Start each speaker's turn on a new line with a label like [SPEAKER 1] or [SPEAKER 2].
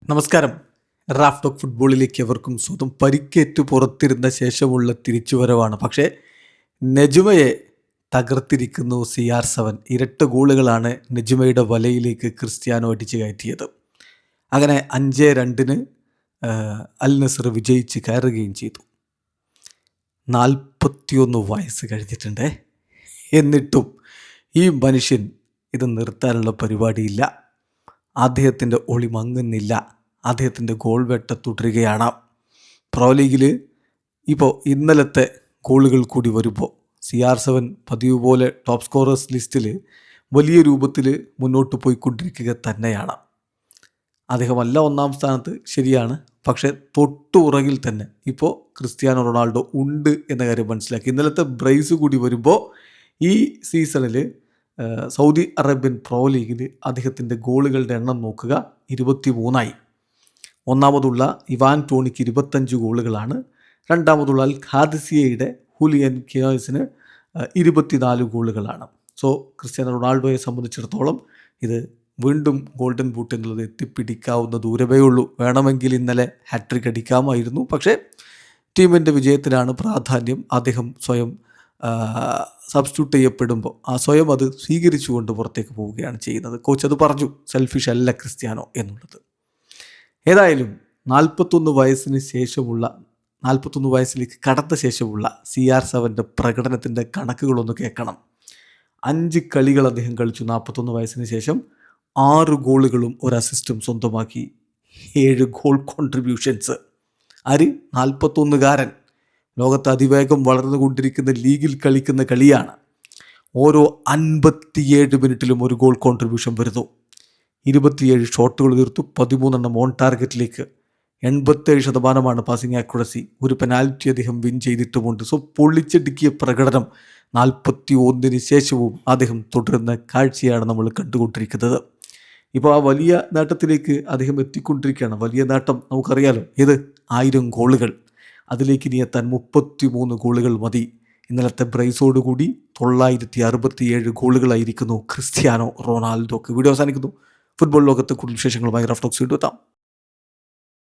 [SPEAKER 1] നമസ്കാരം. Raf talk ഫുട്ബോളിലേക്ക് എവർക്കും സ്വന്തം പരിക്കേറ്റ് പുറത്തിരുന്ന ശേഷമുള്ള തിരിച്ചുവരവാണ്. പക്ഷേ നെജുമയെ തകർത്തിരിക്കുന്നു CR7. ഇരട്ട ഗോളുകളാണ് നെജുമയുടെ വലയിലേക്ക് ക്രിസ്ത്യാനോ അടിച്ചു കയറ്റിയത്. അങ്ങനെ 5-2 അൽ നസർ വിജയിച്ച് കയറുകയും ചെയ്തു. 41 വയസ്സ് കഴിഞ്ഞിട്ടുണ്ട്. എന്നിട്ടും ഈ മനുഷ്യൻ ഇത് നിർത്താനുള്ള പരിപാടിയില്ല. അദ്ദേഹത്തിൻ്റെ ഒളി മങ്ങുന്നില്ല. അദ്ദേഹത്തിൻ്റെ ഗോൾ വേട്ട തുടരുകയാണ്. പ്രോ ലീഗിൽ ഇപ്പോൾ ഇന്നലത്തെ ഗോളുകൾ കൂടി വരുമ്പോൾ CR7 പതിവ് പോലെ ടോപ്പ് സ്കോറേഴ്സ് ലിസ്റ്റിൽ വലിയ രൂപത്തിൽ മുന്നോട്ട് പോയിക്കൊണ്ടിരിക്കുക തന്നെയാണ്. അദ്ദേഹമല്ല ഒന്നാം സ്ഥാനത്ത്, ശരിയാണ്. പക്ഷേ തൊട്ടുപുറകിൽ തന്നെ ഇപ്പോൾ ക്രിസ്ത്യാനോ റൊണാൾഡോ ഉണ്ട് എന്ന കാര്യം മനസ്സിലാക്കി. ഇന്നലത്തെ ബ്രൈസ് കൂടി വരുമ്പോൾ ഈ സീസണിൽ സൗദി അറേബ്യൻ പ്രോ ലീഗിൽ അദ്ദേഹത്തിൻ്റെ ഗോളുകളുടെ എണ്ണം നോക്കുക, 23ആയി. ഒന്നാമതുള്ള ഇവാൻ ടോണിക്ക് 25 ഗോളുകളാണ്. രണ്ടാമതുള്ള അൽ ഖാദിസിയയുടെ ഹുലിയൻ കിയോസിന് 24 ഗോളുകളാണ്. സോ ക്രിസ്ത്യാനോ റൊണാൾഡോയെ സംബന്ധിച്ചിടത്തോളം ഇത് വീണ്ടും ഗോൾഡൻ ബൂട്ട് എന്നുള്ളത് എത്തിപ്പിടിക്കാവുന്ന ദൂരമേ ഉള്ളൂ. വേണമെങ്കിൽ ഇന്നലെ ഹാട്രിക് അടിക്കാമായിരുന്നു. പക്ഷേ ടീമിൻ്റെ വിജയത്തിനാണ് പ്രാധാന്യം. അദ്ദേഹം സ്വയം സബ്സ്റ്റിറ്റ്യൂട്ട് ചെയ്യപ്പെടുമ്പോൾ സ്വയം അത് സ്വീകരിച്ചുകൊണ്ട് പുറത്തേക്ക് പോവുകയാണ് ചെയ്യുന്നത്. കോച്ച് അത് പറഞ്ഞു, സെൽഫിഷ് അല്ല ക്രിസ്ത്യാനോ എന്നുള്ളത്. ഏതായാലും 41 വയസ്സിലേക്ക് കടന്ന ശേഷമുള്ള CR7 പ്രകടനത്തിൻ്റെ കണക്കുകളൊന്ന് കേൾക്കണം. 5 കളികൾ അദ്ദേഹം കളിച്ചു. 41 വയസ്സിന് ശേഷം 6 ഗോളുകളും 1 അസിസ്റ്റും സ്വന്തമാക്കി. 7 ഗോൾ കോൺട്രിബ്യൂഷൻസ്. 41-കാരൻ ലോകത്ത് അതിവേഗം വളർന്നുകൊണ്ടിരിക്കുന്ന ലീഗിൽ കളിക്കുന്ന കളിയാണ്. ഓരോ 57 മിനിറ്റിലും 1 ഗോൾ കോൺട്രിബ്യൂഷൻ വരുന്നു. 27 ഷോട്ടുകൾ തീർത്തു, 13 ഓൺ ടാർഗറ്റിലേക്ക്. 87% passing accuracy. ഒരു പെനാൽറ്റി അദ്ദേഹം വിൻ ചെയ്തിട്ടുമുണ്ട്. സോ പൊള്ളിച്ചടുക്കിയ പ്രകടനം 41 ശേഷവും അദ്ദേഹം തുടരുന്ന കാഴ്ചയാണ് നമ്മൾ കണ്ടുകൊണ്ടിരിക്കുന്നത്. ഇപ്പോൾ ആ വലിയ നേട്ടത്തിലേക്ക് അദ്ദേഹം എത്തിക്കൊണ്ടിരിക്കുകയാണ്. വലിയ നേട്ടം നമുക്കറിയാലോ, ഏത് 1000 ഗോളുകൾ. അതിലേക്ക് ഇനി എത്താൻ 33 ഗോളുകൾ മതി. ഇന്നലത്തെ ബ്രൈസോടുകൂടി 967 ഗോളുകളായിരിക്കുന്നു ക്രിസ്ത്യാനോ റൊണാൾഡോക്ക്. വീഡിയോ അവസാനിക്കുന്നു. ഫുട്ബോൾ ലോകത്തെ കൂടുതൽ വിശേഷങ്ങളുമായി റാഫ് ടോക്സ് വീണ്ടും എത്താം.